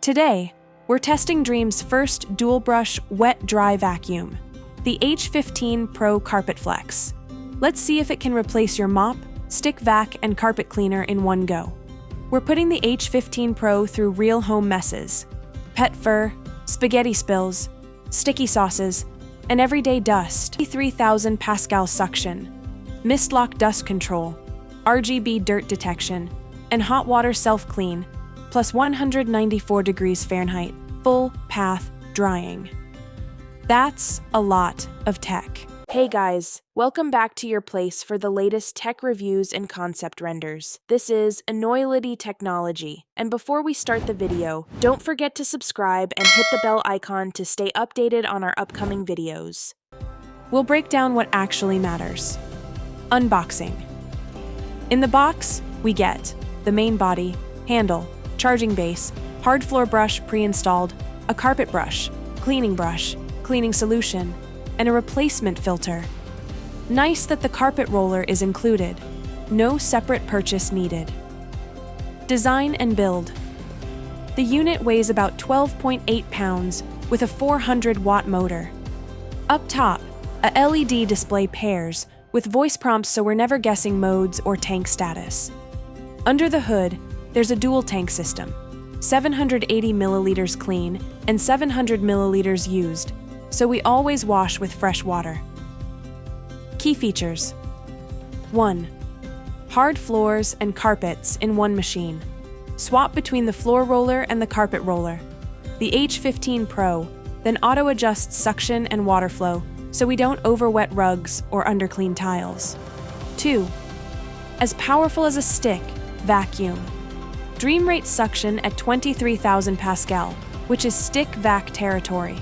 Today, we're testing DREAME's first dual-brush wet-dry vacuum, the H15 Pro CarpetFlex. Let's see if it can replace your mop, stick vac, and carpet cleaner in one go. We're putting the H15 Pro through real home messes, pet fur, spaghetti spills, sticky sauces, and everyday dust. 3,000 Pascal suction, mist lock dust control, RGB dirt detection, and hot water self-clean, plus 194 degrees Fahrenheit, full path drying. That's a lot of tech. Hey guys, welcome back to your place for the latest tech reviews and concept renders. This is Enoylity technology, and before we start the video, don't forget to subscribe and hit the bell icon to stay updated on our upcoming videos. We'll break down what actually matters. Unboxing. In the box, we get the main body, handle, charging base, hard floor brush pre-installed, a carpet brush, cleaning solution, and a replacement filter. Nice that the carpet roller is included. No separate purchase needed. Design and build. The unit weighs about 12.8 pounds with a 400-watt motor. Up top, a LED display pairs with voice prompts so we're never guessing modes or tank status. Under the hood, there's a dual tank system, 780 milliliters clean and 700 milliliters used, so we always wash with fresh water. Key features. 1. Hard floors and carpets in one machine. Swap between the floor roller and the carpet roller. The H15 Pro then auto-adjusts suction and water flow so we don't over-wet rugs or under-clean tiles. 2. As powerful as a stick, vacuum. DREAME rates suction at 23,000 Pascal, which is stick vac territory.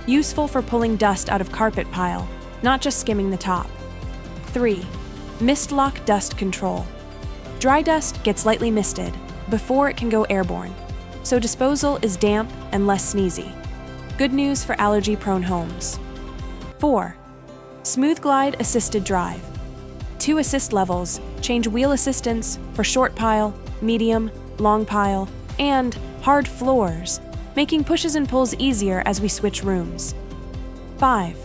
Useful for pulling dust out of carpet pile, not just skimming the top. 3. Mist lock dust control. Dry dust gets lightly misted before it can go airborne, so disposal is damp and less sneezy. Good news for allergy-prone homes. 4. Smooth glide assisted drive. 2 assist levels change wheel assistance for short pile, medium, long pile, and hard floors, making pushes and pulls easier as we switch rooms. 5.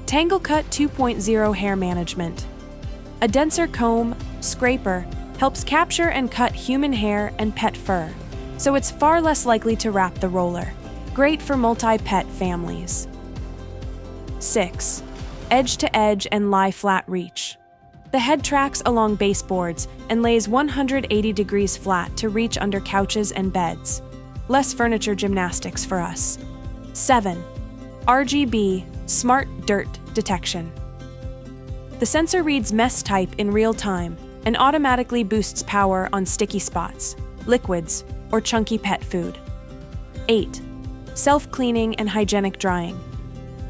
TangleCut 2.0 hair management. A denser comb, scraper, helps capture and cut human hair and pet fur, so it's far less likely to wrap the roller. Great for multi-pet families. 6. Edge-to-edge and lie-flat reach. The head tracks along baseboards and lays 180 degrees flat to reach under couches and beds. Less furniture gymnastics for us. 7. RGB Smart Dirt Detection. The sensor reads mess type in real time and automatically boosts power on sticky spots, liquids, or chunky pet food. 8. Self-cleaning and hygienic drying.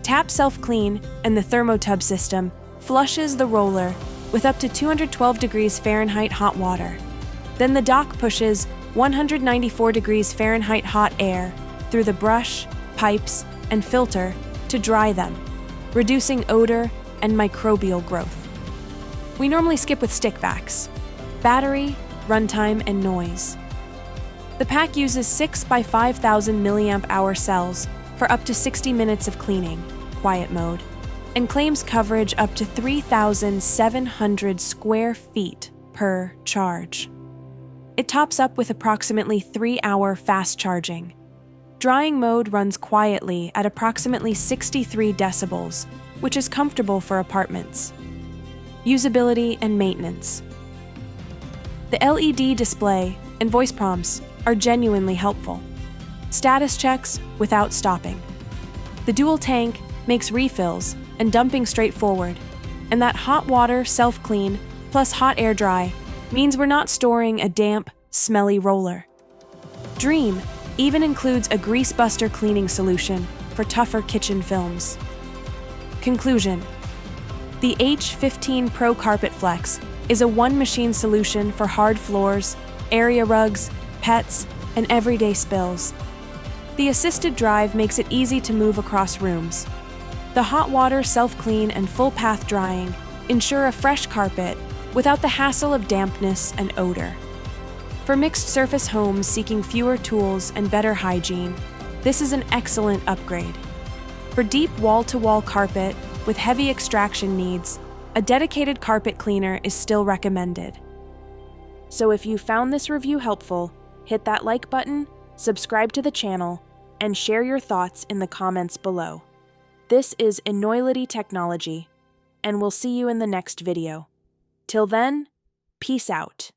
Tap self-clean and the thermotub system flushes the roller with up to 212 degrees Fahrenheit hot water. Then the dock pushes 194 degrees Fahrenheit hot air through the brush, pipes, and filter to dry them, reducing odor and microbial growth. We normally skip with stick vacs. Battery, runtime, and noise. The pack uses 6 by 5,000 mAh cells for up to 60 minutes of cleaning, quiet mode, and claims coverage up to 3,700 square feet per charge. It tops up with approximately 3-hour fast charging. Drying mode runs quietly at approximately 63 decibels, which is comfortable for apartments. Usability and maintenance. The LED display and voice prompts are genuinely helpful. Status checks without stopping. The dual tank makes refills and dumping straightforward, and that hot water self-clean plus hot air dry means we're not storing a damp, smelly roller. DREAME even includes a grease buster cleaning solution for tougher kitchen films. Conclusion. The H15 Pro CarpetFlex is a one-machine solution for hard floors, area rugs, pets, and everyday spills. The assisted drive makes it easy to move across rooms. The hot water self-clean and full path drying ensure a fresh carpet without the hassle of dampness and odor. For mixed surface homes seeking fewer tools and better hygiene, this is an excellent upgrade. For deep wall-to-wall carpet with heavy extraction needs, a dedicated carpet cleaner is still recommended. So if you found this review helpful, hit that like button, subscribe to the channel, and share your thoughts in the comments below. This is Enoylity technology, and we'll see you in the next video. Till then, peace out.